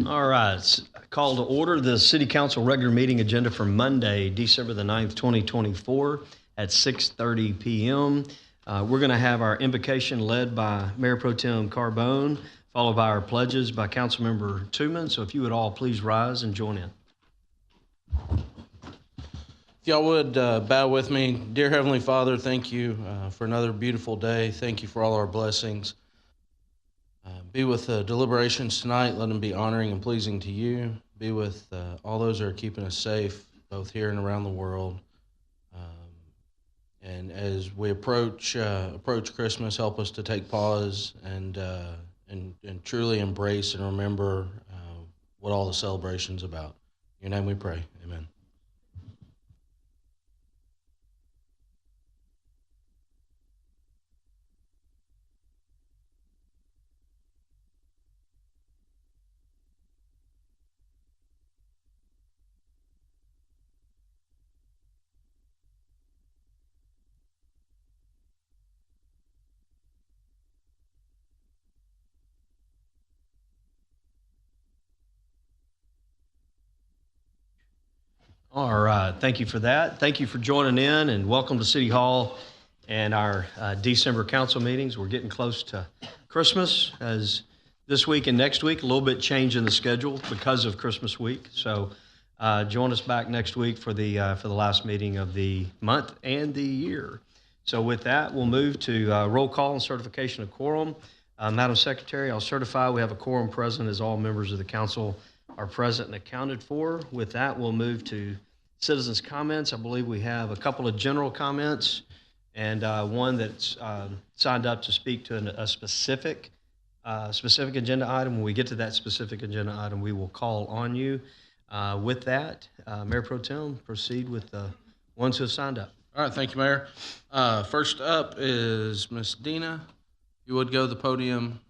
All right, call to order the City Council regular meeting agenda for Monday, December the 9th, 2024 at 6:30 p.m. We're going to have our invocation led by Mayor Pro Tem Carbone, followed by our pledges by Councilmember Tooman. So if you would all please rise and join in. If y'all would bow with me. Dear Heavenly Father, thank you for another beautiful day. Thank you for all our blessings. Be with the deliberations tonight. Let them be honoring and pleasing to you. Be with all those that are keeping us safe, both here and around the world. And as we approach Christmas, help us to take pause and truly embrace and remember what all the celebration's about. In your name we pray. Amen. All right, thank you for that. Thank you for joining in, and welcome to City Hall and our December council meetings. We're getting close to Christmas, as this week and next week, a little bit change in the schedule because of Christmas week. So join us back next week for the last meeting of the month and the year. So with that, we'll move to roll call and certification of quorum. Madam Secretary, I'll certify we have a quorum present as all members of the council are present and accounted for. With that, we'll move to citizens' comments. I believe we have a couple of general comments and one that's signed up to speak to a specific agenda item. When we get to that specific agenda item, we will call on you. With that, Mayor Pro Tem, proceed with the ones who have signed up. All right, thank you, Mayor. First up is Ms. Dina. If you would go to the podium,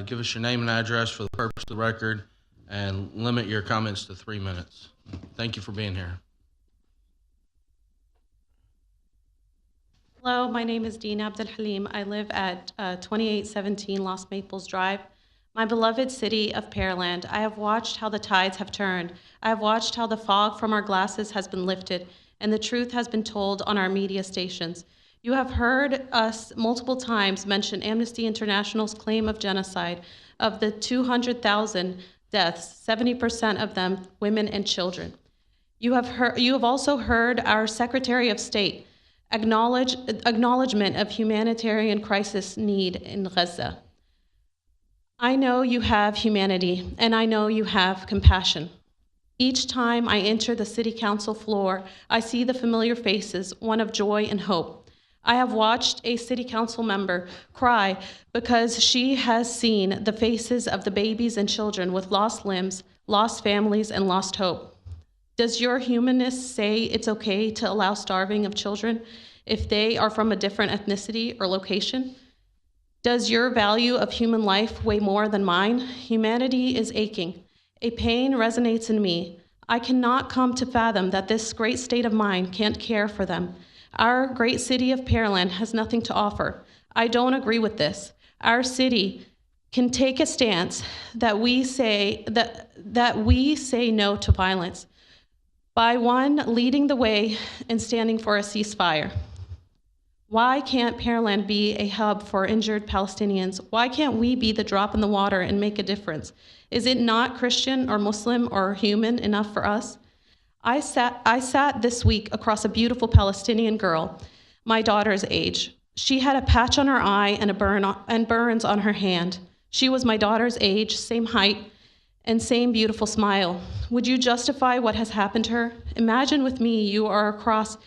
give us your name and address for the purpose of the record, and limit your comments to 3 minutes. Thank you for being here. Hello, my name is Dina Abdel Halim. I live at 2817 Lost Maples Drive. My beloved city of Pearland, I have watched how the tides have turned. I have watched how the fog from our glasses has been lifted, and the truth has been told on our media stations. You have heard us multiple times mention Amnesty International's claim of genocide. Of the 200,000 deaths, 70% of them women and children. You have also heard our Secretary of State acknowledgement of humanitarian crisis need in Gaza. I know you have humanity, and I know you have compassion. Each time I enter the City Council floor, I see the familiar faces, one of joy and hope. I have watched a City Council member cry because she has seen the faces of the babies and children with lost limbs, lost families, and lost hope. Does your humanness say it's okay to allow starving of children if they are from a different ethnicity or location? Does your value of human life weigh more than mine? Humanity is aching. A pain resonates in me. I cannot come to fathom that this great state of mind can't care for them. Our great city of Pearland has nothing to offer. I don't agree with this. Our city can take a stance that we say no to violence by one, leading the way and standing for a ceasefire. Why can't Pearland be a hub for injured Palestinians? Why can't we be the drop in the water and make a difference? Is it not Christian or Muslim or human enough for us? I sat this week across a beautiful Palestinian girl, my daughter's age. She had a patch on her eye and burns on her hand. She was my daughter's age, same height, and same beautiful smile. Would you justify what has happened to her? Imagine with me you are across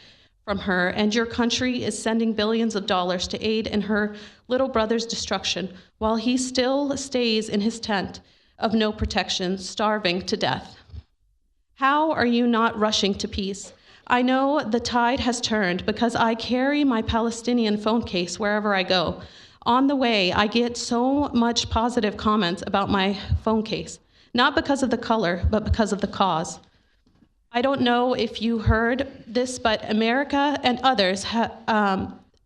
from her and your country is sending billions of dollars to aid in her little brother's destruction while he still stays in his tent of no protection, starving to death. How are you not rushing to peace? I know the tide has turned because I carry my Palestinian phone case wherever I go. On the way, I get so much positive comments about my phone case. Not because of the color, but because of the cause. I don't know if you heard this, but America and others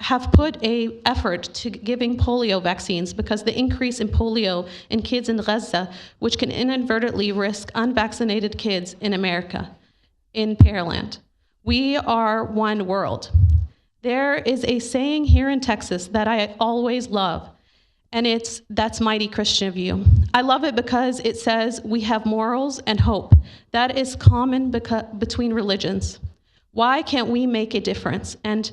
have put a effort to giving polio vaccines because the increase in polio in kids in Gaza, which can inadvertently risk unvaccinated kids in America, in Pearland. We are one world. There is a saying here in Texas that I always love, and that's mighty Christian of you. I love it because it says we have morals and hope. That is common between religions. Why can't we make a difference and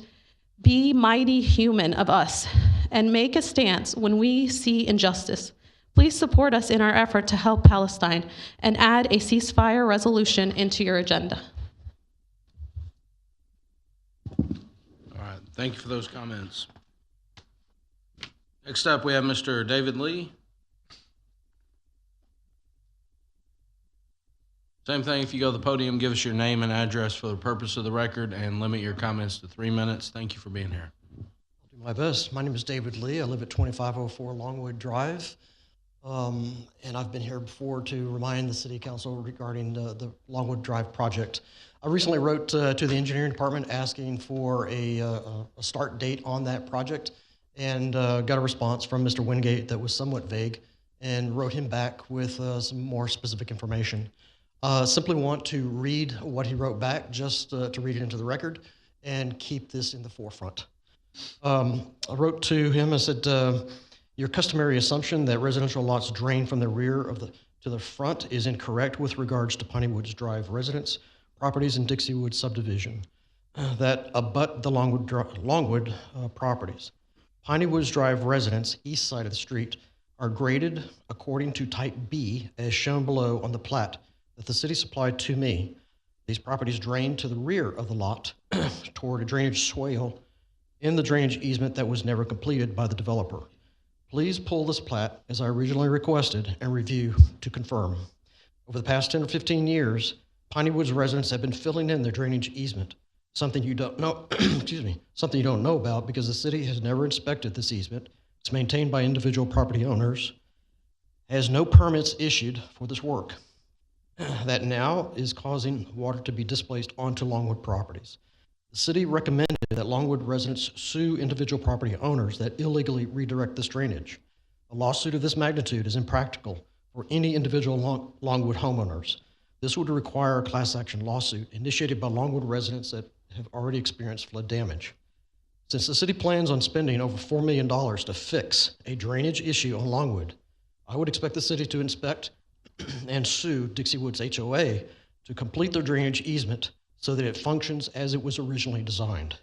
be mighty human of us and make a stance when we see injustice? Please support us in our effort to help Palestine and add a ceasefire resolution into your agenda. All right, thank you for those comments. Next up, we have Mr. David Lee. Same thing, if you go to the podium, give us your name and address for the purpose of the record and limit your comments to 3 minutes. Thank you for being here. I'll do my best. My name is David Lee. I live at 2504 Longwood Drive. And I've been here before to remind the City Council regarding the Longwood Drive project. I recently wrote to the engineering department asking for a start date on that project and got a response from Mr. Wingate that was somewhat vague and wrote him back with some more specific information. Simply want to read what he wrote back, just to read it into the record and keep this in the forefront. I wrote to him, I said, your customary assumption that residential lots drain from the rear to the front is incorrect with regards to Piney Woods Drive residence properties in Dixie Woods subdivision that abut the Longwood properties. Piney Woods Drive residents, east side of the street, are graded according to type B as shown below on the plat that the city supplied to me. These properties drain to the rear of the lot toward a drainage swale in the drainage easement that was never completed by the developer. Please pull this plat as I originally requested and review to confirm. Over the past 10 or 15 years, Piney Woods residents have been filling in their drainage easement, something you don't know, something you don't know about because the city has never inspected this easement. It's maintained by individual property owners, has no permits issued for this work. That now is causing water to be displaced onto Longwood properties. The city recommended that Longwood residents sue individual property owners that illegally redirect this drainage. A lawsuit of this magnitude is impractical for any individual Longwood homeowners. This would require a class action lawsuit initiated by Longwood residents that have already experienced flood damage. Since the city plans on spending over $4 million to fix a drainage issue on Longwood, I would expect the city to inspect and sue Dixie Woods HOA to complete their drainage easement so that it functions as it was originally designed,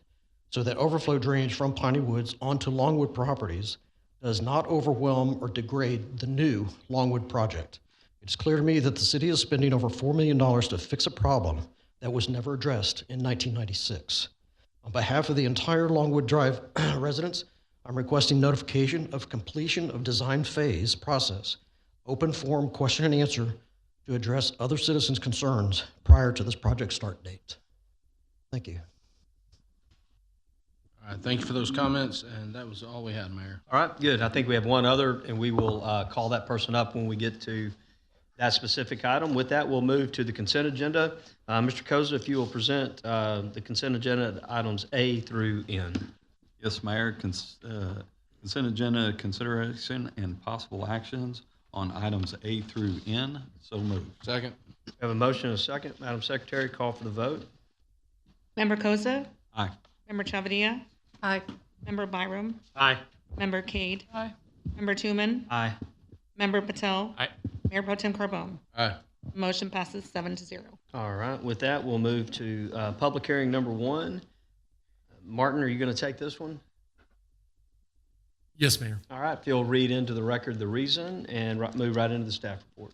so that overflow drainage from Piney Woods onto Longwood properties does not overwhelm or degrade the new Longwood project. It's clear to me that the city is spending over $4 million to fix a problem that was never addressed in 1996. On behalf of the entire Longwood Drive residents, I'm requesting notification of completion of design phase process, open forum question and answer to address other citizens' concerns prior to this project start date. Thank you. All right, thank you for those comments, and that was all we had, Mayor. All right, good. I think we have one other, and we will call that person up when we get to that specific item. With that, we'll move to the consent agenda. Mr. Koza, if you will present the consent agenda items A through N. Yes, Mayor. Consent agenda consideration and possible actions on items A through N. So moved. Second. We have a motion and a second. Madam Secretary, call for the vote. Member Koza? Aye. Member Chavia? Aye. Member Byram? Aye. Member Cade? Aye. Member Tuman? Aye. Member Patel? Aye. Mayor Pro Tem Carbone? Aye. Motion passes 7-0. All right, with that, we'll move to public hearing number 1. Martin, are you going to take this one? Yes, Mayor. All right, if you'll read into the record the reason and move right into the staff report.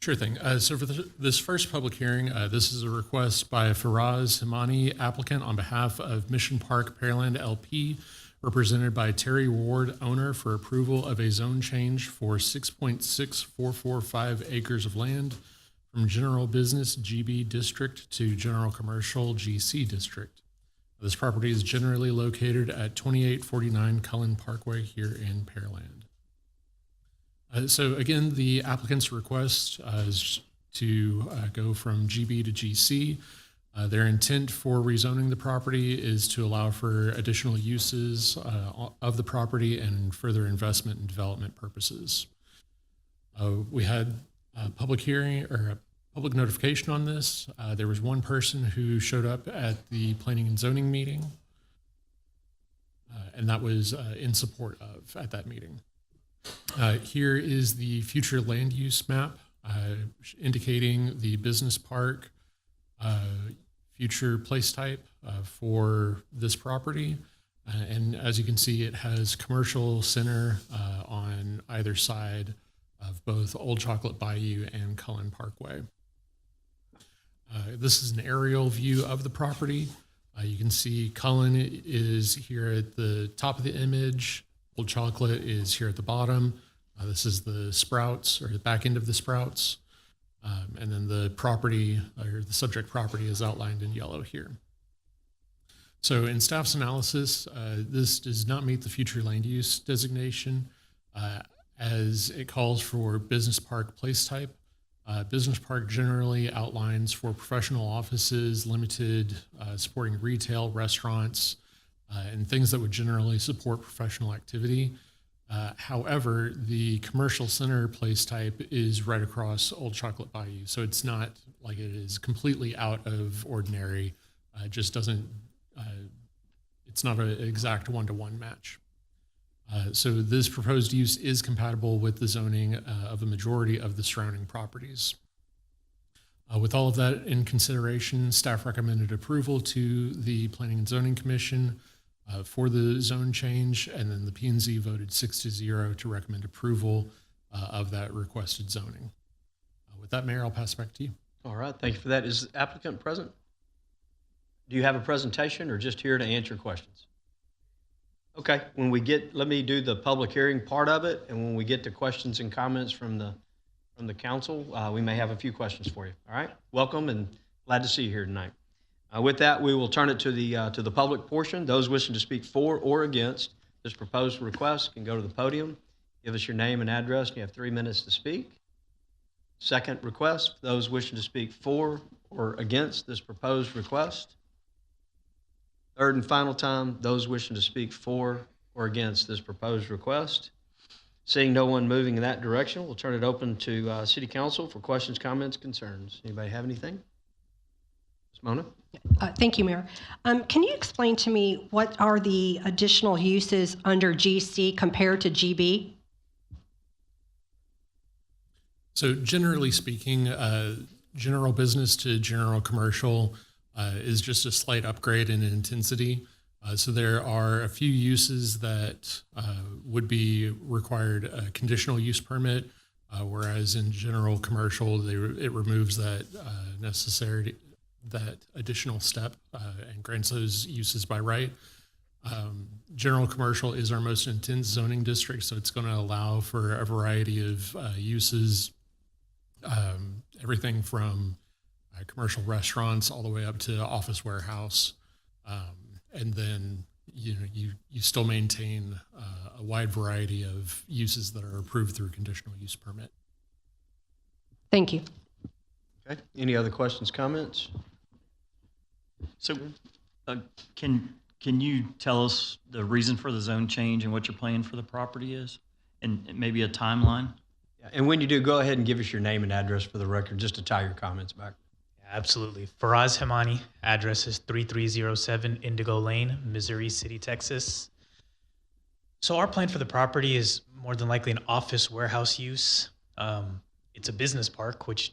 Sure thing. So for this first public hearing, this is a request by Faraz Himani, applicant on behalf of Mission Park Pearland LP, represented by Terry Ward, owner, for approval of a zone change for 6.6445 acres of land from General Business GB District to General Commercial GC District. This property is generally located at 2849 Cullen Parkway here in Pearland. So again, the applicant's request is to go from GB to GC. Their intent for rezoning the property is to allow for additional uses of the property and further investment and development purposes. We had a public hearing or a public notification on this. There was one person who showed up at the planning and zoning meeting, and that was in support of at that meeting. Here is the future land use map indicating the business park future place type for this property. And as you can see, it has commercial center on either side of both Old Chocolate Bayou and Cullen Parkway. This is an aerial view of the property. You can see Cullen is here at the top of the image. Old Chocolate is here at the bottom. This is the Sprouts, or the back end of the Sprouts. And then the property, or the subject property, is outlined in yellow here. So in staff's analysis, this does not meet the future land use designation as it calls for business park place type. Business park generally outlines for professional offices, limited supporting retail, restaurants, and things that would generally support professional activity. However, the commercial center place type is right across Old Chocolate Bayou, so it's not like it is completely out of ordinary. It just doesn't, it's not an exact one-to-one match. So this proposed use is compatible with the zoning of a majority of the surrounding properties. With all of that in consideration, staff recommended approval to the Planning and Zoning Commission for the zone change, and then the P&Z voted 6-0 to recommend approval of that requested zoning. With that, Mayor, I'll pass it back to you. All right, thank you for that. Is the applicant present? Do you have a presentation or just here to answer questions? Okay, when we get, let me do the public hearing part of it, and when we get to questions and comments from the council, we may have a few questions for you. All right, welcome and glad to see you here tonight. With that, we will turn it to the public portion. Those wishing to speak for or against this proposed request can go to the podium, give us your name and address, and you have 3 minutes to speak. Second request, those wishing to speak for or against this proposed request. Third and final time, those wishing to speak for or against this proposed request. Seeing no one moving in that direction, we'll turn it open to City Council for questions, comments, concerns. Anybody have anything? Ms. Mona? Thank you, Mayor. Can you explain to me what are the additional uses under GC compared to GB? So generally speaking, general business to general commercial is just a slight upgrade in intensity. So there are a few uses that would be required a conditional use permit, whereas in general commercial, it removes that that additional step and grants those uses by right. General commercial is our most intense zoning district, so it's going to allow for a variety of uses, everything from commercial restaurants all the way up to office warehouse. And then you still maintain a wide variety of uses that are approved through conditional use permit. Thank you. Okay, any other questions, comments? So can you tell us the reason for the zone change and what your plan for the property is, and maybe a timeline? Yeah, and when you do, go ahead and give us your name and address for the record, just to tie your comments back. Absolutely. Faraz Himani, address is 3307 Indigo Lane, Missouri City, Texas. So our plan for the property is more than likely an office warehouse use. It's a business park, which,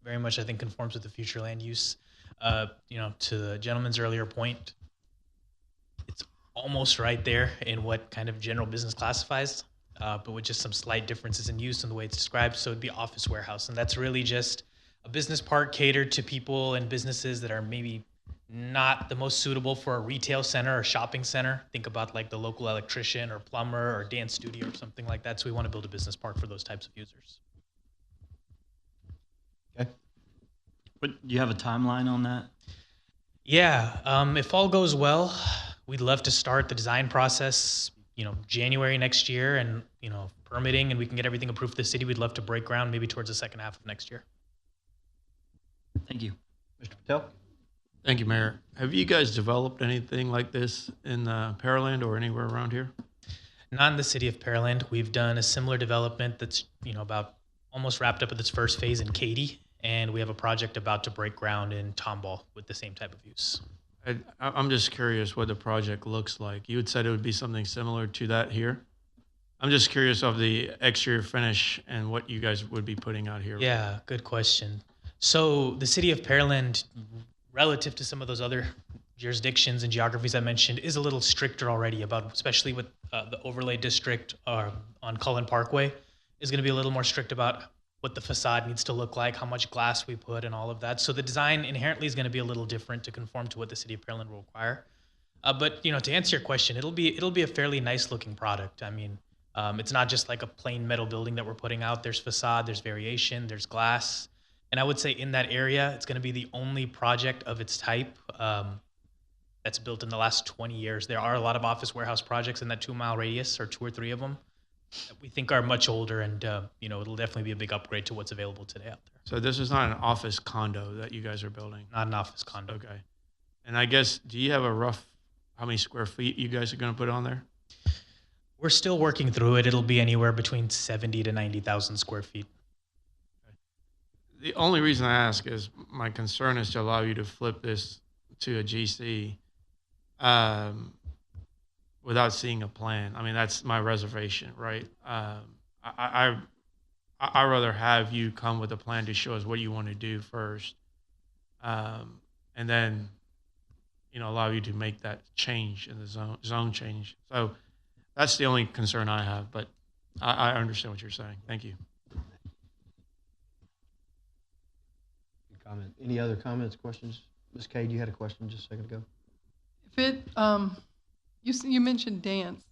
very much I think conforms with the future land use. To the gentleman's earlier point, it's almost right there in what kind of general business classifies, but with just some slight differences in use and the way it's described. So it'd be office warehouse, and that's really just a business park catered to people and businesses that are maybe not the most suitable for a retail center or shopping center. Think about like the local electrician or plumber or dance studio or something like that. So we want to build a business park for those types of users. Okay. But do you have a timeline on that? Yeah, if all goes well, we'd love to start the design process, January next year, and, permitting, and we can get everything approved for the city. We'd love to break ground maybe towards the second half of next year. Thank you. Mr. Patel? Thank you, Mayor. Have you guys developed anything like this in Pearland or anywhere around here? Not in the city of Pearland. We've done a similar development that's, about almost wrapped up with its first phase in Katy, and we have a project about to break ground in Tomball with the same type of use. I'm just curious what the project looks like. You had said it would be something similar to that here. I'm just curious of the exterior finish and what you guys would be putting out here. Yeah, good question. So the city of Pearland, relative to some of those other jurisdictions and geographies I mentioned, is a little stricter already about, especially with the overlay district on Cullen Parkway, is going to be a little more strict about what the facade needs to look like, how much glass we put, and all of that. So the design inherently is going to be a little different to conform to what the city of Pearland will require. But to answer your question, it'll be a fairly nice looking product. I mean, it's not just like a plain metal building that we're putting out. There's facade, there's variation, there's glass. And I would say in that area, it's going to be the only project of its type that's built in the last 20 years. There are a lot of office warehouse projects in that 2-mile radius, or 2 or 3 of them, that we think are much older, and it'll definitely be a big upgrade to what's available today out there. So this is not an office condo that you guys are building? Not an office condo. Okay. And I guess, do you have a rough, how many square feet you guys are going to put on there? We're still working through it. It'll be anywhere between 70 to 90,000 square feet. The only reason I ask is my concern is to allow you to flip this to a GC without seeing a plan. I mean, that's my reservation, right? I'd rather have you come with a plan to show us what you want to do first, and then, allow you to make that change in the zone change. So that's the only concern I have, but I understand what you're saying. Thank you. Good comment. Any other comments, questions? Ms. Cade, you had a question just a second ago. If it, you mentioned dance.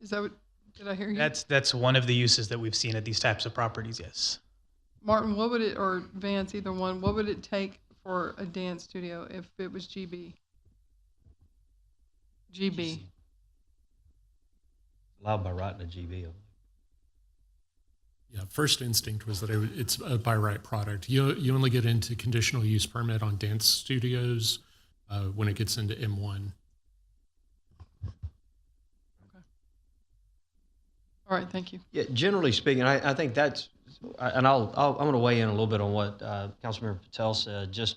Is that what, did I hear you? That's one of the uses that we've seen at these types of properties, yes. Martin, what would it, or Vance, either one, what would it take for a dance studio if it was GB? GB. Allowed by right in a GB. Yeah, first instinct was that it's a by right product. You only get into conditional use permit on dance studios when it gets into M1. Okay. All right, thank you. Yeah, generally speaking, I think that's, and I'm going to weigh in a little bit on what Councilmember Patel said. Just,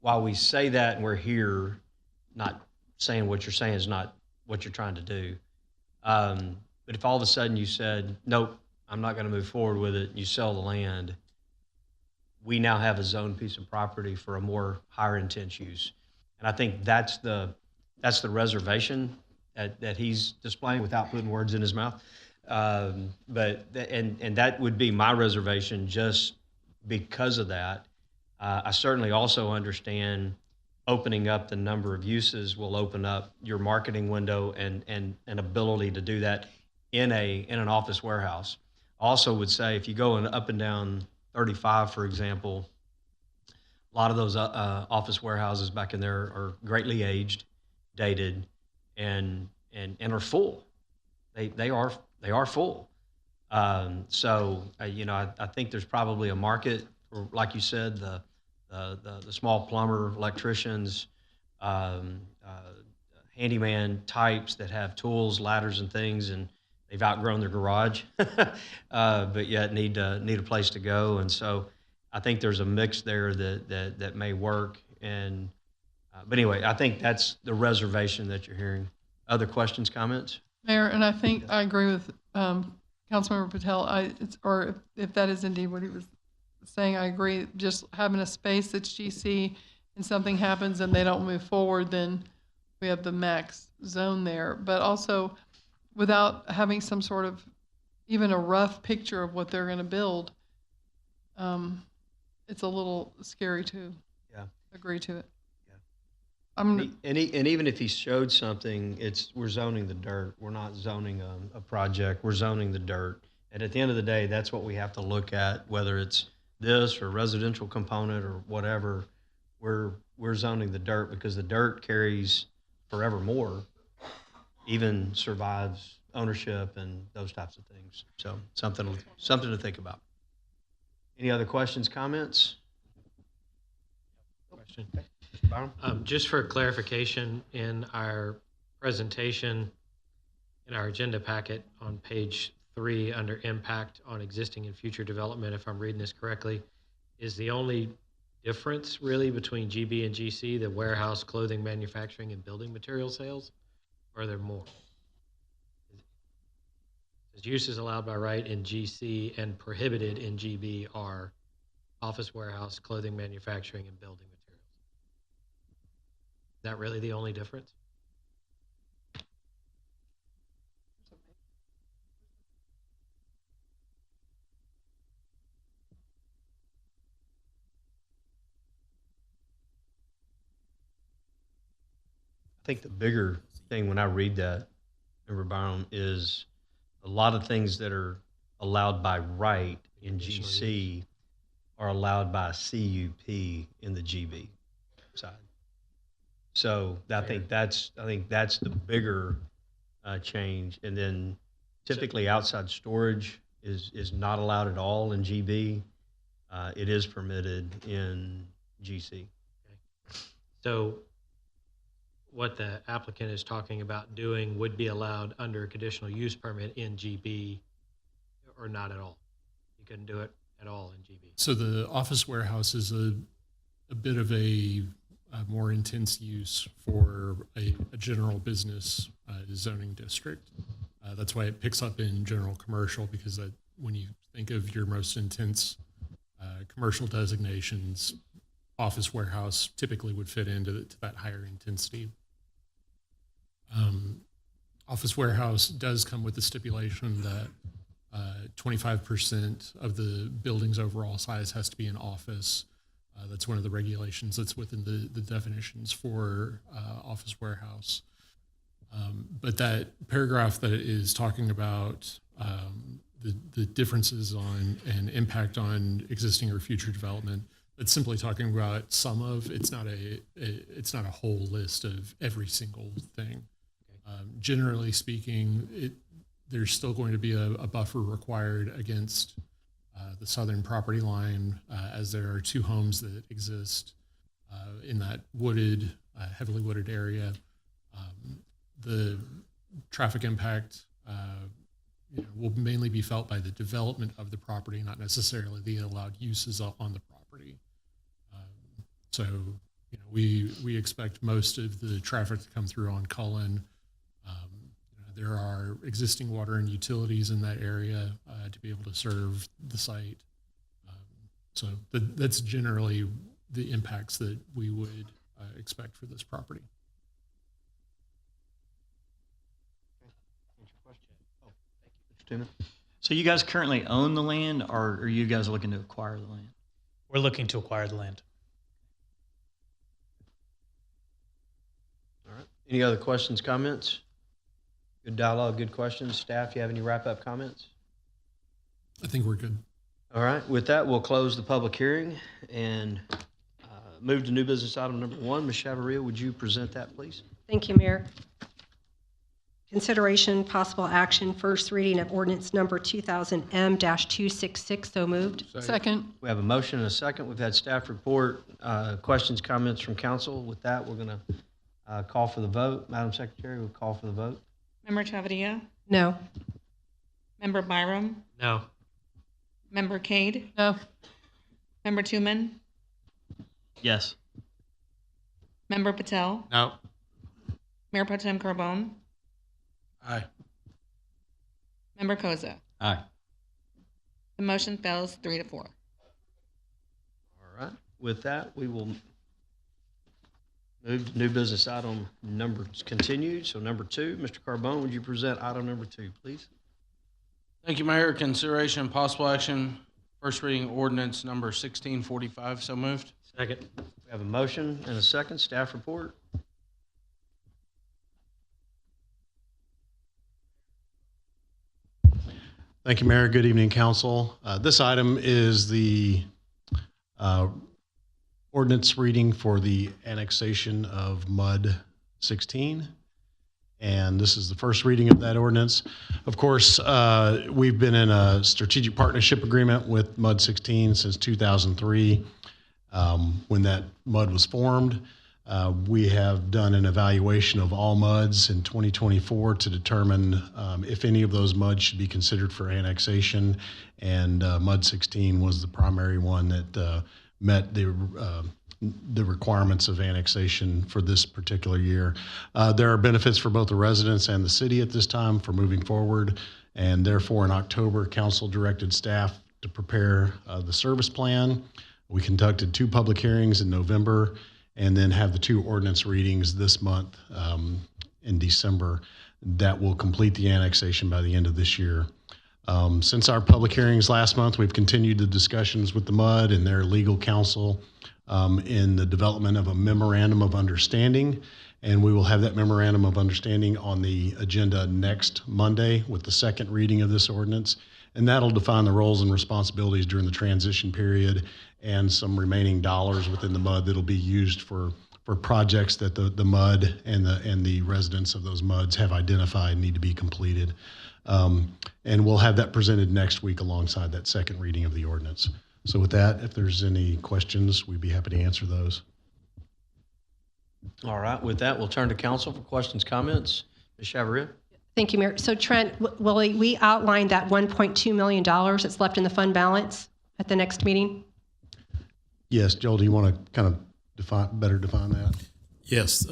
while we say that and we're here, not saying what you're saying is not what you're trying to do. But if all of a sudden you said, nope, I'm not going to move forward with it, and you sell the land, we now have a zoned piece of property for a more higher intense use. And I think that's the reservation that he's displaying without putting words in his mouth. But that would be my reservation just because of that. I certainly also understand opening up the number of uses will open up your marketing window and an ability to do that in an office warehouse. Also would say if you go up and down 35, for example, a lot of those office warehouses back in there are greatly aged, dated, and are full. They are full. So I think there's probably a market for, like you said, the small plumber, electricians, handyman types that have tools, ladders, and things, and they've outgrown their garage, but yet need a place to go. And so I think there's a mix there that may work. And but anyway, I think that's the reservation that you're hearing. Other questions, comments? Mayor, and I think I agree with Councilmember Patel. Or if that is indeed what he was saying, I agree. Just having a space that's GC and something happens and they don't move forward, then we have the max zone there. But also, without having some sort of even a rough picture of what they're going to build, it's a little scary to agree to it. And even if he showed something, we're zoning the dirt. We're not zoning a project. We're zoning the dirt. And at the end of the day, that's what we have to look at, whether it's this or residential component or whatever. We're zoning the dirt because the dirt carries forevermore, even survives ownership and those types of things. So something to think about. Any other questions, comments? question. Mr. Byram? Just for clarification, in our presentation, in our agenda packet on page 3 under impact on existing and future development, if I'm reading this correctly, is the only difference really between GB and GC the warehouse, clothing, manufacturing, and building material sales? Or are there more? Because uses allowed by right in GC and prohibited in GB are office, warehouse, clothing, manufacturing, and building materials. Is that really the only difference? I think the bigger thing when I read that, Member Byram, is a lot of things that are allowed by right in GC are allowed by CUP in the GB side. So I think that's the bigger change. And then typically outside storage is not allowed at all in GB. It is permitted in GC. So what the applicant is talking about doing would be allowed under a conditional use permit in GB or not at all? You couldn't do it at all in GB? So the office warehouse is a bit of a more intense use for a general business zoning district. That's why it picks up in general commercial, because that, when you think of your most intense commercial designations, office warehouse typically would fit into that higher intensity. Office warehouse does come with the stipulation that 25% of the building's overall size has to be an office. That's one of the regulations that's within the definitions for office warehouse. But that paragraph that is talking about the differences on and impact on existing or future development, it's simply talking about some of. It's not a whole list of every single thing. Generally speaking, there's still going to be a buffer required against the southern property line, as there are 2 homes that exist in that wooded, heavily wooded area. The traffic impact will mainly be felt by the development of the property, not necessarily the allowed uses on the property. So we expect most of the traffic to come through on Cullen. There are existing water and utilities in that area to be able to serve the site. So that's generally the impacts that we would expect for this property. So you guys currently own the land, or are you guys looking to acquire the land? We're looking to acquire the land. All right. Any other questions, comments? Good dialogue, good questions. Staff, you have any wrap-up comments? I think we're good. All right. With that, we'll close the public hearing and move to new business item number 1. Ms. Chavarria, would you present that, please? Thank you, Mayor. Consideration, possible action, first reading of ordinance number 2000M-266. So moved. Second. We have a motion and a second. We've had staff report, questions, comments from council. With that, we're going to call for the vote. Madam Secretary, we'll call for the vote. Member Chavarria? No. Member Byram? No. Member Cade? No. Member Tooman? Yes. Member Patel? No. Mayor Pro Tem Carbone? Aye. Member Koza? Aye. The motion fails 3-4. All right. With that, we will move to new business item number continued. So number 2, Mr. Carbone, would you present item number 2, please? Thank you, Mayor. Consideration and possible action, first reading ordinance number 1645. So moved. Second. We have a motion and a second. Staff report. Thank you, Mayor. Good evening, council. This item is the ordinance reading for the annexation of MUD 16. And this is the first reading of that ordinance. Of course, we've been in a strategic partnership agreement with MUD 16 since 2003. When that MUD was formed, we have done an evaluation of all MUDs in 2024 to determine if any of those MUDs should be considered for annexation, and MUD 16 was the primary one that met the requirements of annexation for this particular year. There are benefits for both the residents and the city at this time for moving forward, and therefore in October, council directed staff to prepare the service plan. We conducted 2 public hearings in November, and then have the 2 ordinance readings this month in December that will complete the annexation by the end of this year. Since our public hearings last month, we've continued the discussions with the MUD and their legal counsel in the development of a memorandum of understanding, and we will have that memorandum of understanding on the agenda next Monday with the second reading of this ordinance, and that'll define the roles and responsibilities during the transition period and some remaining dollars within the MUD that'll be used for projects that the MUD and the residents of those MUDs have identified need to be completed. And we'll have that presented next week alongside that second reading of the ordinance. So with that, if there's any questions, we'd be happy to answer those. All right, with that, we'll turn to council for questions, comments. Ms. Chavaria? Thank you, Mayor. So Trent, will we outline that $1.2 million that's left in the fund balance at the next meeting? Yes, Joel, do you want to kind of better define that? Yes.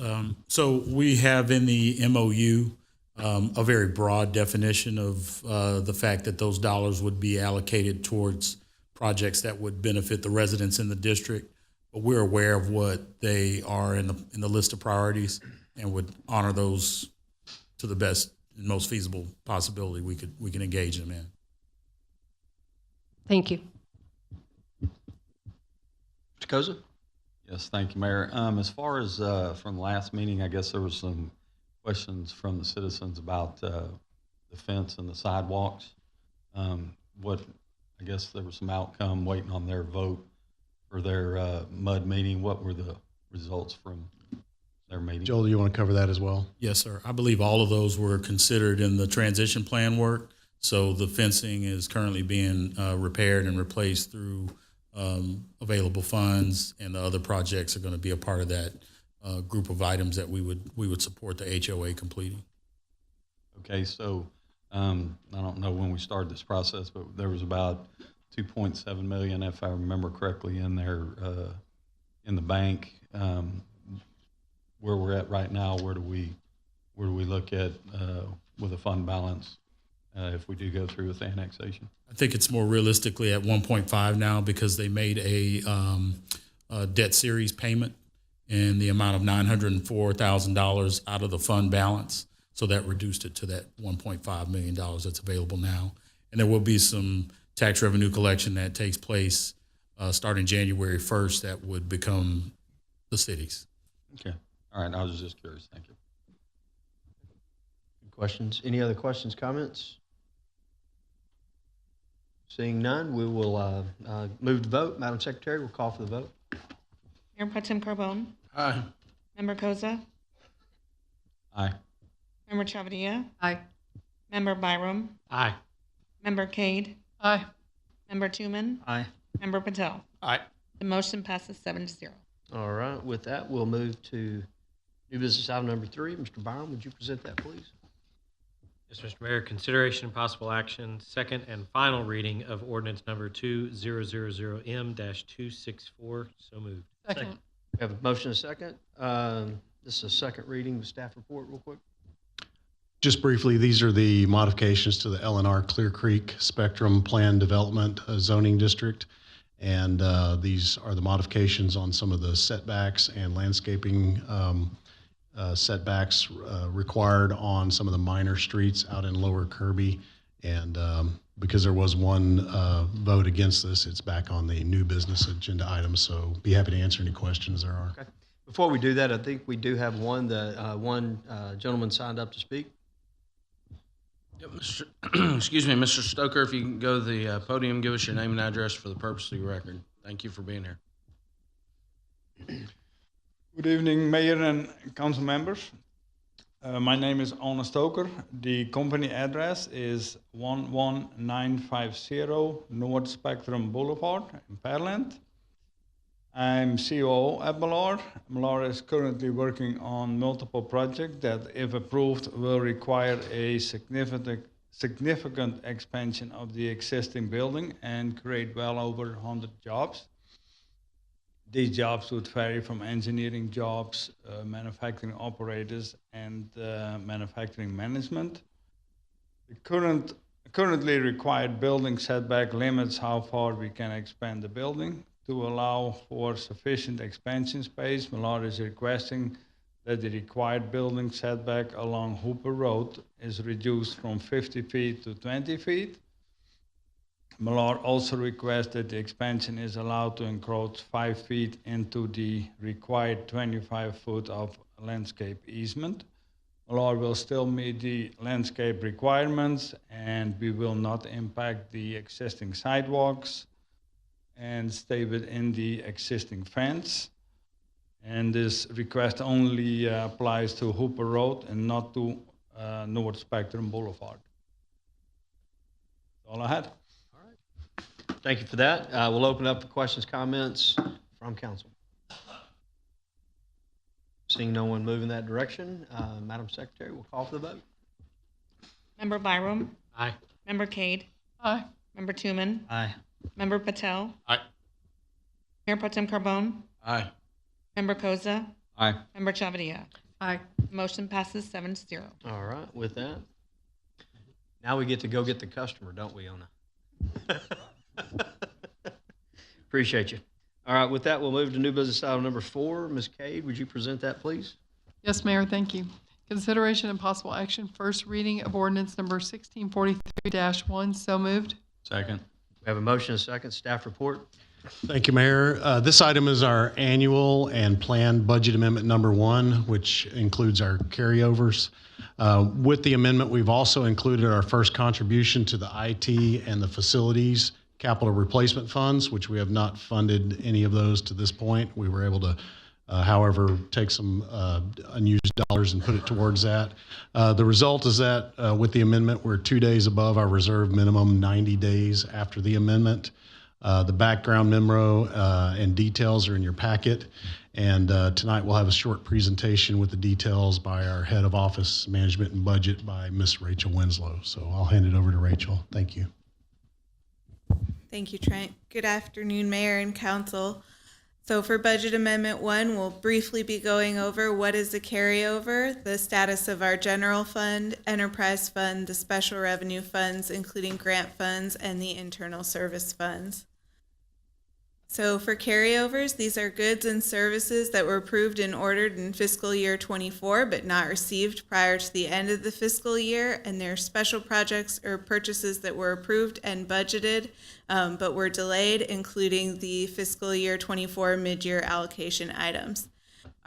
So we have in the MOU a very broad definition of the fact that those dollars would be allocated towards projects that would benefit the residents in the district. But we're aware of what they are in the list of priorities and would honor those to the best and most feasible possibility we can engage them in. Thank you. Mr. Koza? Yes, thank you, Mayor. As far as from the last meeting, I guess there was some questions from the citizens about the fence and the sidewalks. I guess there was some outcome waiting on their vote for their MUD meeting. What were the results from their meeting? Joel, do you want to cover that as well? Yes, sir. I believe all of those were considered in the transition plan work. So the fencing is currently being repaired and replaced through available funds, and the other projects are going to be a part of that group of items that we would support the HOA completing. Okay, so I don't know when we started this process, but there was about $2.7 million, if I remember correctly, in there in the bank. Where we're at right now, where do we look at with a fund balance if we do go through with the annexation? I think it's more realistically at 1.5 now because they made a debt series payment in the amount of $904,000 out of the fund balance. So that reduced it to that $1.5 million that's available now. And there will be some tax revenue collection that takes place starting January 1st that would become the city's. Okay. All right. I was just curious. Thank you. Questions? Any other questions, comments? Seeing none, we will move to vote. Madam Secretary, we'll call for the vote. Mayor Pro Tem Carbone? Aye. Member Koza? Aye. Member Chavaria? Aye. Member Byram? Aye. Member Cade? Aye. Member Tuman? Aye. Member Patel? Aye. The motion passes 7-0. All right, with that, we'll move to new business item number 3. Mr. Byram, would you present that, please? Yes, Mr. Mayor, consideration and possible action, second and final reading of ordinance number 2000M-264. So moved. Second. We have a motion and a second. This is a second reading. The staff report real quick. Just briefly, these are the modifications to the LNR Clear Creek Spectrum Plan Development Zoning District. And these are the modifications on some of the setbacks and landscaping setbacks required on some of the minor streets out in Lower Kirby. And because there was one vote against this, it's back on the new business agenda item. So be happy to answer any questions there are. Okay. Before we do that, I think we do have one gentleman signed up to speak. Yep, excuse me, Mr. Stoker, if you can go to the podium, give us your name and address for the purpose of your record. Thank you for being here. Good evening, Mayor and council members. My name is Arne Stoker. The company address is 11950 North Spectrum Boulevard in Pearland. I'm COO at Malheur. Malheur is currently working on multiple projects that, if approved, will require a significant expansion of the existing building and create well over 100 jobs. These jobs would vary from engineering jobs, manufacturing operators, and manufacturing management. The currently required building setback limits how far we can expand the building. To allow for sufficient expansion space, Malheur is requesting that the required building setback along Hooper Road is reduced from 50 feet to 20 feet. Malheur also requests that the expansion is allowed to encroach 5 feet into the required 25 foot of landscape easement. Malheur will still meet the landscape requirements, and we will not impact the existing sidewalks and stay within the existing fence. And this request only applies to Hooper Road and not to North Spectrum Boulevard. That's all I had. Thank you for that. We'll open up for questions, comments from council. Seeing no one move in that direction, Madam Secretary, we'll call for the vote. Member Byram? Aye. Member Cade? Aye. Member Tuman? Aye. Member Patel? Aye. Mayor Pro Tem Carbone? Aye. Member Koza? Aye. Member Chavia? Aye. Motion passes 7-0. All right, with that, now we get to go get the customer, don't we, Ona? Appreciate you. All right, with that, we'll move to new business item number 4. Ms. Cade, would you present that, please? Yes, Mayor, thank you. Consideration and possible action, first reading of ordinance number 1643-1. So moved. Second. We have a motion and a second. Staff report. Thank you, Mayor. This item is our annual and planned budget amendment number 1, which includes our carryovers. With the amendment, we've also included our first contribution to the IT and the facilities capital replacement funds, which we have not funded any of those to this point. We were able to, however, take some unused dollars and put it towards that. The result is that with the amendment, we're 2 days above our reserve minimum, 90 days after the amendment. The background memo and details are in your packet. And tonight we'll have a short presentation with the details by our head of office management and budget by Miss Rachel Winslow. So I'll hand it over to Rachel. Thank you. Thank you, Trent. Good afternoon, Mayor and Council. So for Budget Amendment 1, we'll briefly be going over what is the carryover, the status of our general fund, enterprise fund, the special revenue funds, including grant funds, and the internal service funds. So for carryovers, these are goods and services that were approved and ordered in fiscal year 24 but not received prior to the end of the fiscal year, and they're special projects or purchases that were approved and budgeted but were delayed, including the fiscal year 24 mid-year allocation items.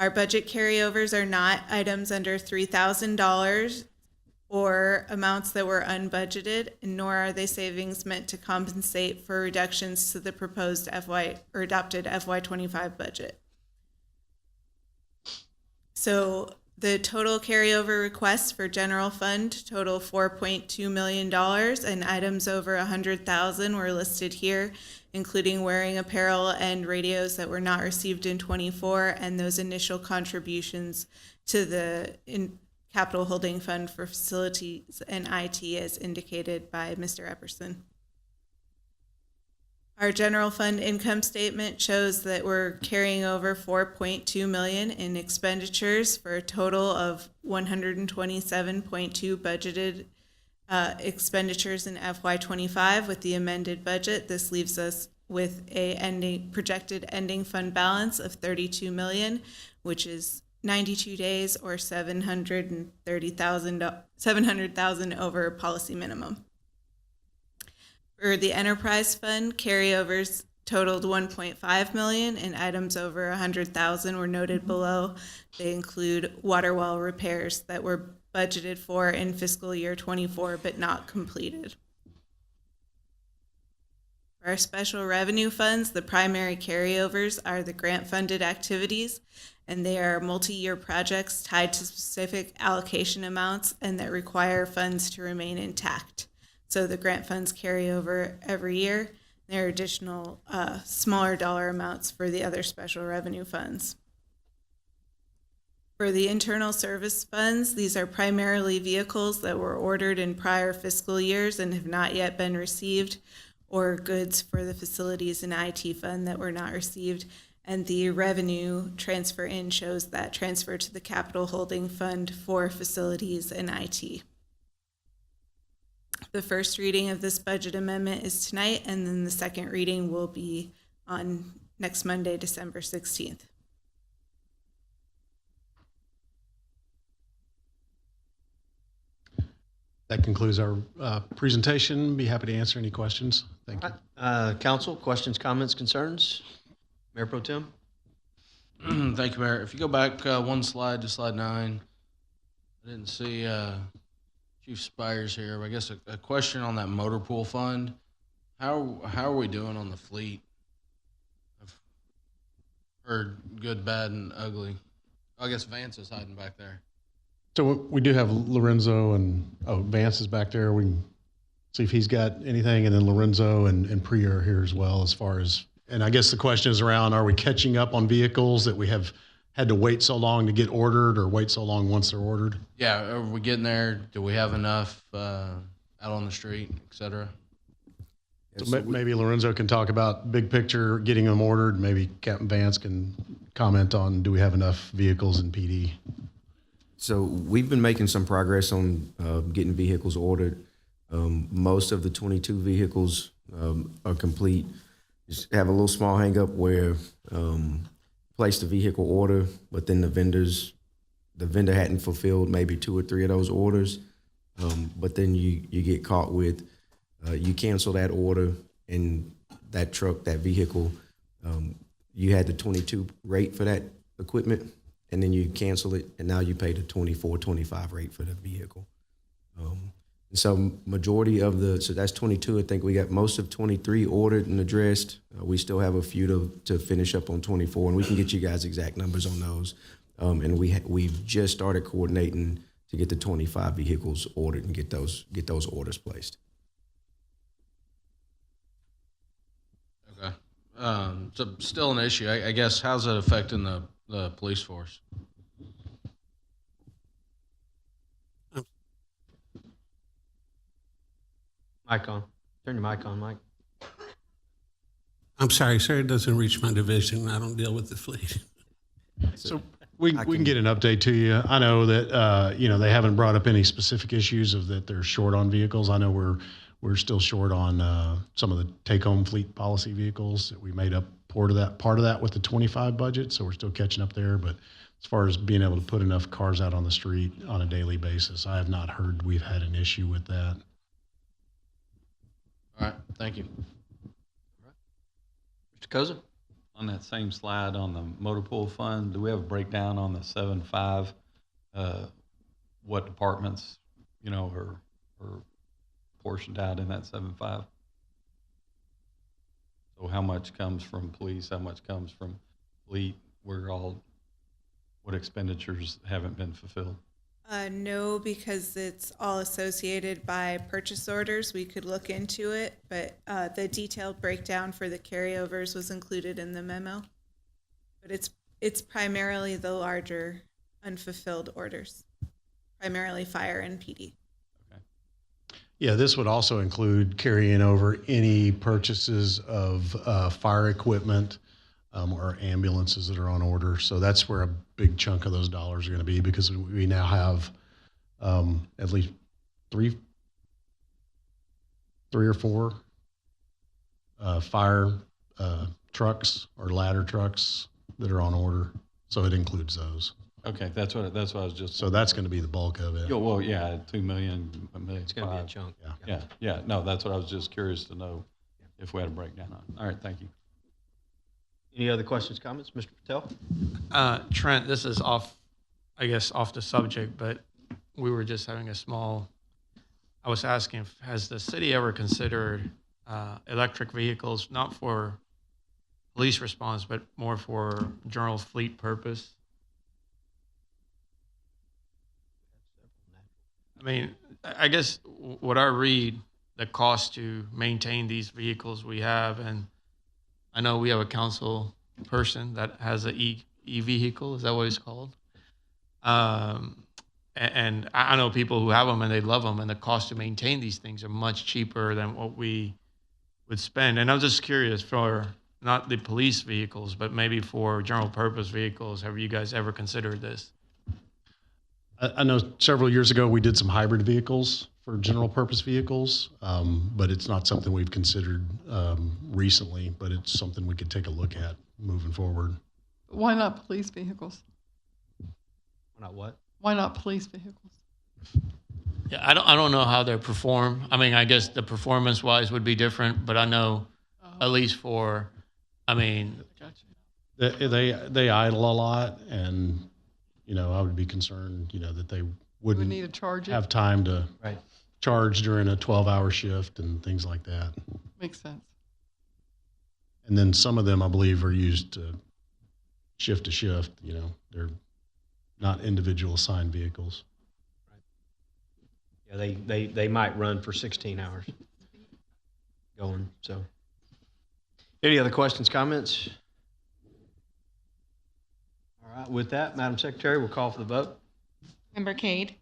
Our budget carryovers are not items under $3,000 or amounts that were unbudgeted, nor are they savings meant to compensate for reductions to the proposed adopted FY25 budget. So the total carryover requests for general fund total $4.2 million, and items over $100,000 were listed here, including wearing apparel and radios that were not received in 24, and those initial contributions to the Capital Holding Fund for Facilities and IT as indicated by Mr. Epperson. Our general fund income statement shows that we're carrying over $4.2 million in expenditures for a total of $127.2 budgeted expenditures in FY25 with the amended budget. This leaves us with a projected ending fund balance of $32 million, which is 92 days or $700,000 over policy minimum. For the enterprise fund, carryovers totaled $1.5 million, and items over $100,000 were noted below. They include water well repairs that were budgeted for in fiscal year 24 but not completed. For our special revenue funds, the primary carryovers are the grant-funded activities, and they are multi-year projects tied to specific allocation amounts and that require funds to remain intact. So the grant funds carry over every year. There are additional smaller dollar amounts for the other special revenue funds. For the internal service funds, these are primarily vehicles that were ordered in prior fiscal years and have not yet been received, or goods for the facilities and IT fund that were not received. And the revenue transfer in shows that transfer to the capital holding fund for facilities and IT. The first reading of this budget amendment is tonight, and then the second reading will be on next Monday, December 16th. That concludes our presentation. Be happy to answer any questions. Thank you. Council, questions, comments, concerns? Mayor Pro Tem? Thank you, Mayor. If you go back one slide to slide 9, I didn't see Chief Spires here, but I guess a question on that motor pool fund. How are we doing on the fleet? I've heard good, bad, and ugly. I guess Vance is hiding back there. So we do have Lorenzo and, Vance is back there. We can see if he's got anything. And then Lorenzo and Priya are here as well as far as, and I guess the question is around, are we catching up on vehicles that we have had to wait so long to get ordered or wait so long once they're ordered? Yeah, are we getting there? Do we have enough out on the street, et cetera? So maybe Lorenzo can talk about big picture, getting them ordered. Maybe Captain Vance can comment on, do we have enough vehicles in PD? So we've been making some progress on getting vehicles ordered. Most of the 22 vehicles are complete. Just have a little small hang up where placed a vehicle order, but then the vendor hadn't fulfilled maybe 2 or 3 of those orders. But then you get caught with, you cancel that order and that truck, that vehicle, you had the 22 rate for that equipment, and then you cancel it, and now you pay the 24, 25 rate for the vehicle. And so majority of so that's 22. I think we got most of 23 ordered and addressed. We still have a few to finish up on 24, and we can get you guys exact numbers on those. And we've just started coordinating to get the 25 vehicles ordered and get those orders placed. Okay. So still an issue. I guess, how's it affecting the police force? Mic on. Turn your mic on, Mike. I'm sorry, sir. It doesn't reach my division. I don't deal with the fleet. So we can get an update to you. I know that they haven't brought up any specific issues of that they're short on vehicles. I know we're still short on some of the take-home fleet policy vehicles that we made up part of that with the 25 budget. So we're still catching up there. But as far as being able to put enough cars out on the street on a daily basis, I have not heard we've had an issue with that. All right, thank you. Mr. Koza? On that same slide on the motor pool fund, do we have a breakdown on the 7.5, what departments, are portioned out in that 7.5? So how much comes from police, how much comes from fleet, what expenditures haven't been fulfilled? No, because it's all associated by purchase orders. We could look into it, but the detailed breakdown for the carryovers was included in the memo. But it's primarily the larger unfulfilled orders, primarily fire and PD. Yeah, this would also include carrying over any purchases of fire equipment or ambulances that are on order. So that's where a big chunk of those dollars are going to be, because we now have at least three or four fire trucks or ladder trucks that are on order. So it includes those. Okay, that's what I was just. So that's going to be the bulk of it. Yeah, well, yeah, 2 million, $1 million. It's going to be a chunk. Yeah. No, that's what I was just curious to know if we had a breakdown on. All right, thank you. Any other questions, comments? Mr. Patel? Trent, this is off the subject, but we were just having I was asking, has the city ever considered electric vehicles, not for police response, but more for general fleet purpose? I mean, I guess what I read the cost to maintain these vehicles we have. And I know we have a council person that has a e-vehicle. Is that what it's called? And I know people who have them and they love them, and the cost to maintain these things are much cheaper than what we would spend. And I'm just curious, for not the police vehicles, but maybe for general purpose vehicles, have you guys ever considered this? I know several years ago we did some hybrid vehicles for general purpose vehicles, but it's not something we've considered recently, but it's something we could take a look at moving forward. Why not police vehicles? Not what? Why not police vehicles? Yeah, I don't know how they perform. I mean, I guess the performance wise would be different, but I know at least for, I mean, They idle a lot, and I would be concerned, that they wouldn't need to charge it. have time to charge during a 12-hour shift and things like that. Makes sense. And then some of them, I believe, are used to shift. They're not individual assigned vehicles. Yeah, they might run for 16 hours going. So, any other questions, comments? All right. With that, Madam Secretary, we'll call for the vote. Member Cade?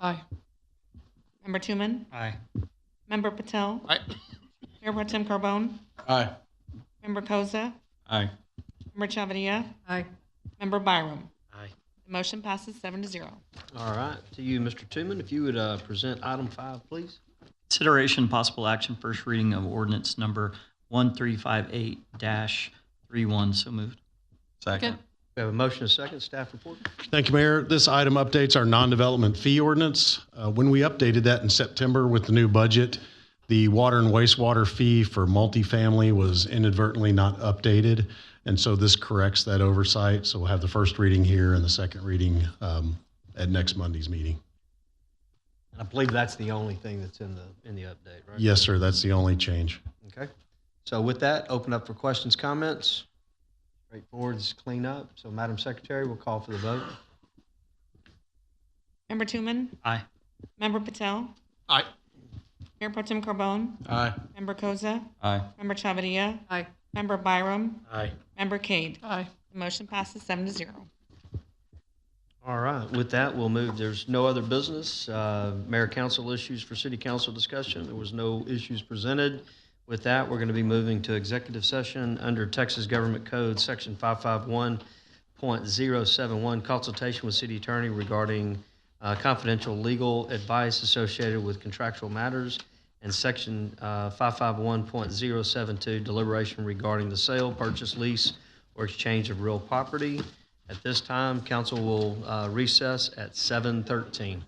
Aye. Member Tuman? Aye. Member Patel? Aye. Mayor Pro Tem Carbone? Aye. Member Koza? Aye. Member Chavia? Aye. Member Byram? Aye. The motion passes 7-0. All right. To you, Mr. Tooman, if you would present item 5, please. Consideration possible action, first reading of ordinance number 1358-31. So moved. Second. We have a motion and a second. Staff report. Thank you, Mayor. This item updates our non-development fee ordinance. When we updated that in September with the new budget, the water and wastewater fee for multifamily was inadvertently not updated. And so this corrects that oversight. So we'll have the first reading here and the second reading at next Monday's meeting. I believe that's the only thing that's in the update, right? Yes, sir. That's the only change. Okay. So with that, open up for questions, comments. Straightforward, just clean up. So, Madam Secretary, we'll call for the vote. Member Tuman? Aye. Member Patel? Aye. Mayor Pro Tem Carbone? Aye. Member Koza? Aye. Member Chavia? Aye. Member Byram? Aye. Member Cade? Aye. The motion passes 7-0. All right. With that, we'll move. There's no other business. Mayor Council issues for City Council discussion. There was no issues presented. With that, we're going to be moving to executive session under Texas Government Code, Section 551.071, consultation with city attorney regarding confidential legal advice associated with contractual matters, and Section 551.072, deliberation regarding the sale, purchase, lease, or exchange of real property. At this time, council will recess at 7:13.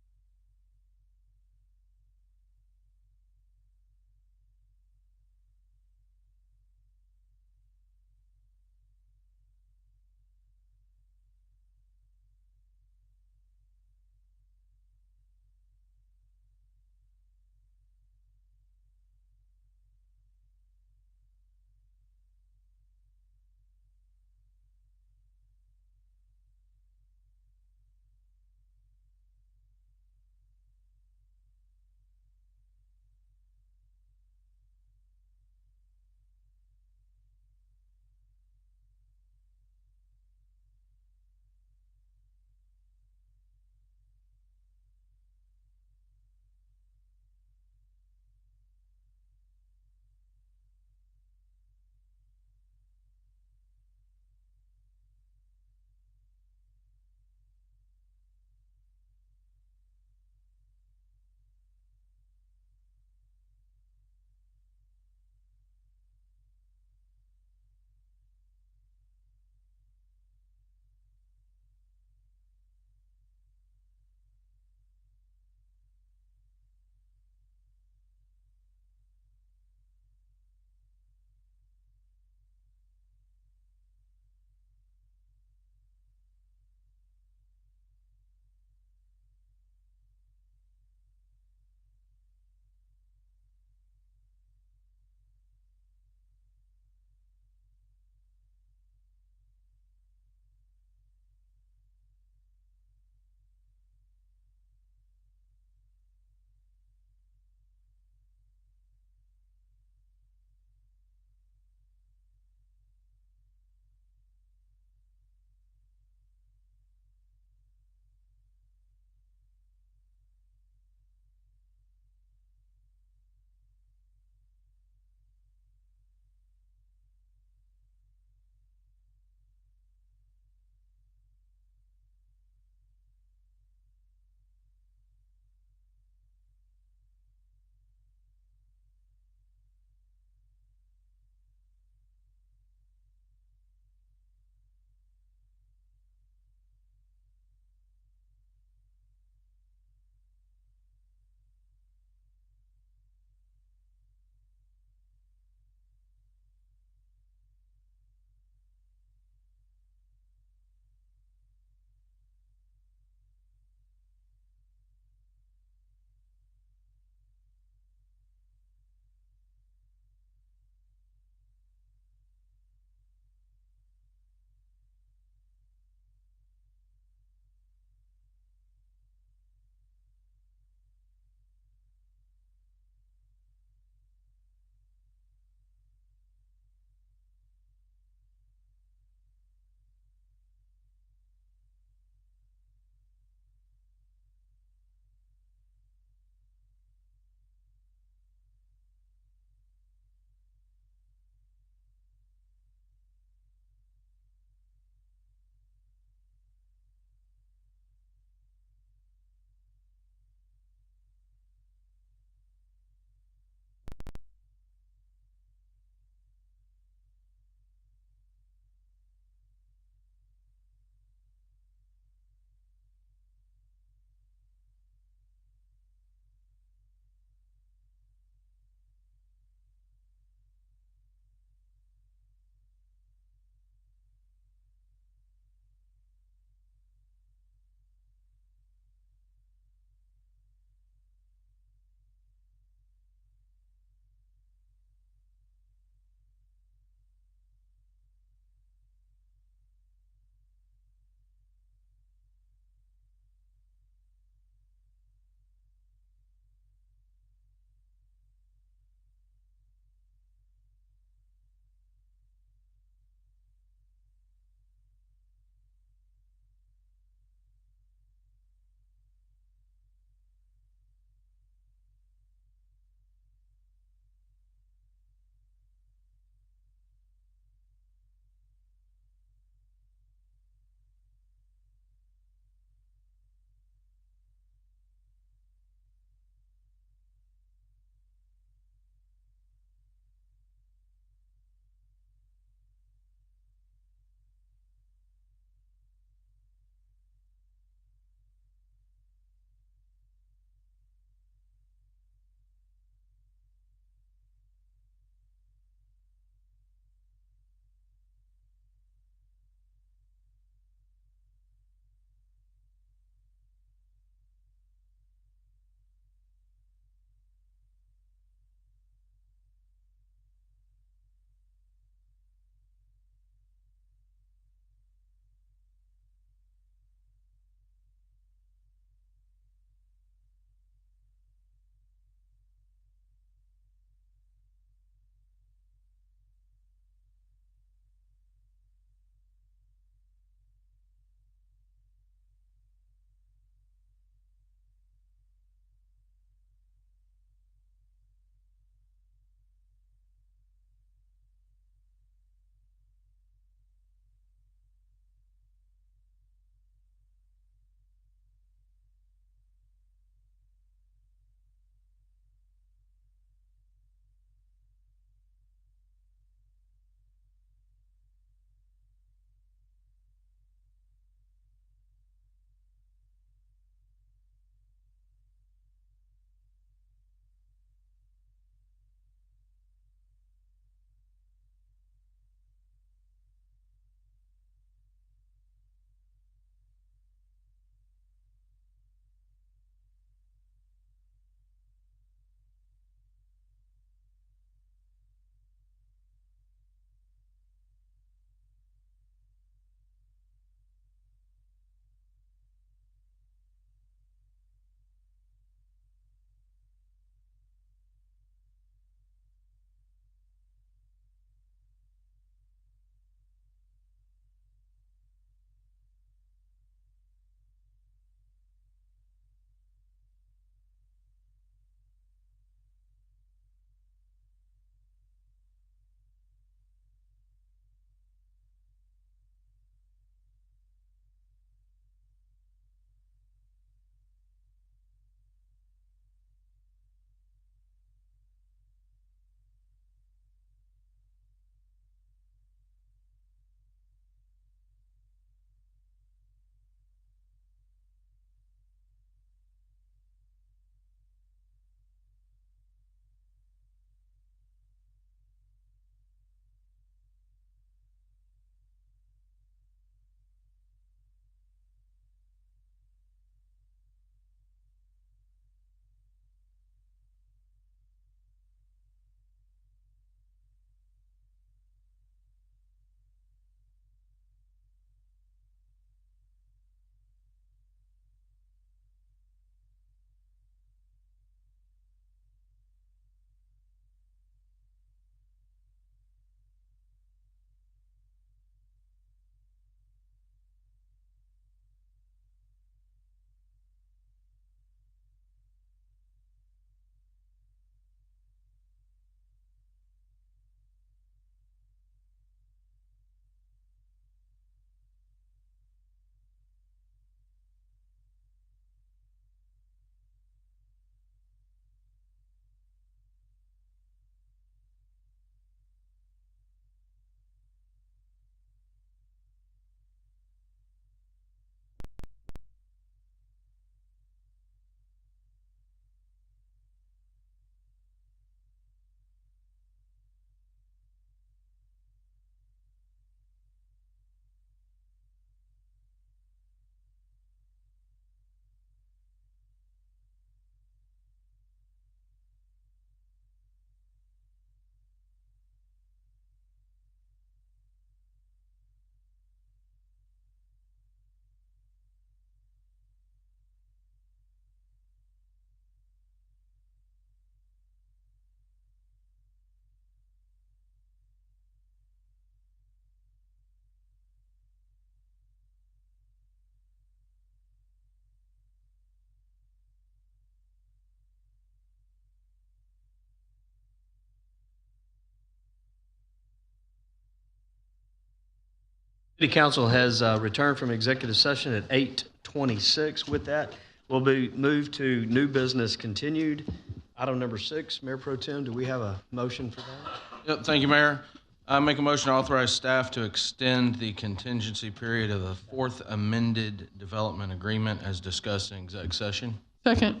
City Council has returned from executive session at 8:26. With that, we'll be moved to new business continued. Item number 6, Mayor Pro Tem, do we have a motion for that? Yep, thank you, Mayor. I make a motion to authorize staff to extend the contingency period of the fourth amended development agreement as discussed in exec session. Second.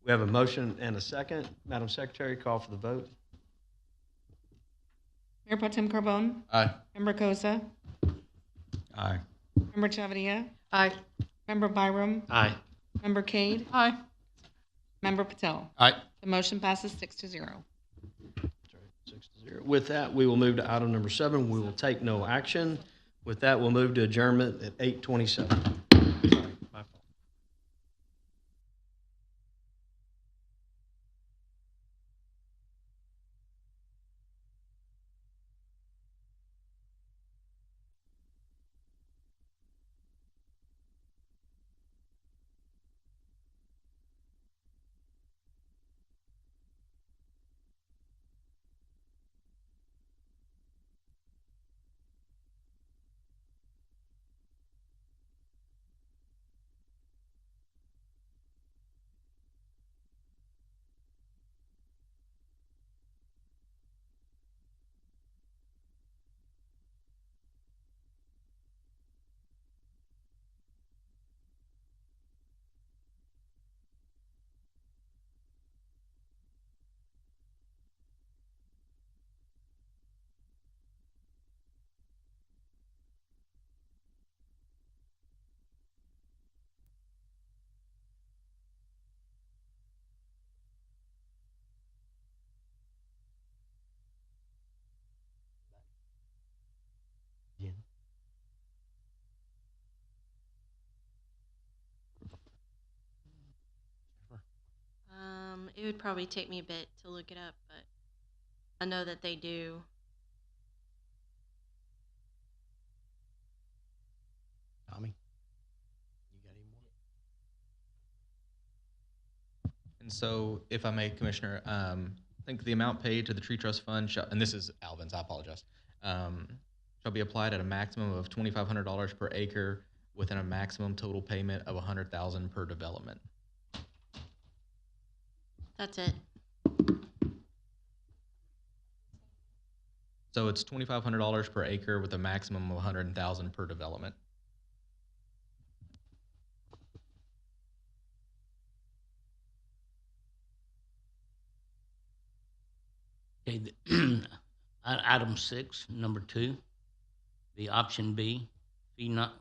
We have a motion and a second. Madam Secretary, call for the vote. Mayor Pro Tem Carbone? Aye. Member Koza? Aye. Member Chavia? Aye. Member Byram? Aye. Member Cade? Aye. Member Patel? Aye. The motion passes 6-0. 6-0. With that, we will move to item number 7. We will take no action. With that, we'll move to adjournment at 8:27. Sorry, my fault. It would probably take me a bit to look it up, but I know that they do. Tommy? And so, if I may, Commissioner, I think the amount paid to the Tree Trust Fund, and this is Alvin's, I apologize, shall be applied at a maximum of $2,500 per acre within a maximum total payment of $100,000 per development. That's it. So it's $2,500 per acre with a maximum of $100,000 per development. Okay, item 6, number 2, the option B, fee not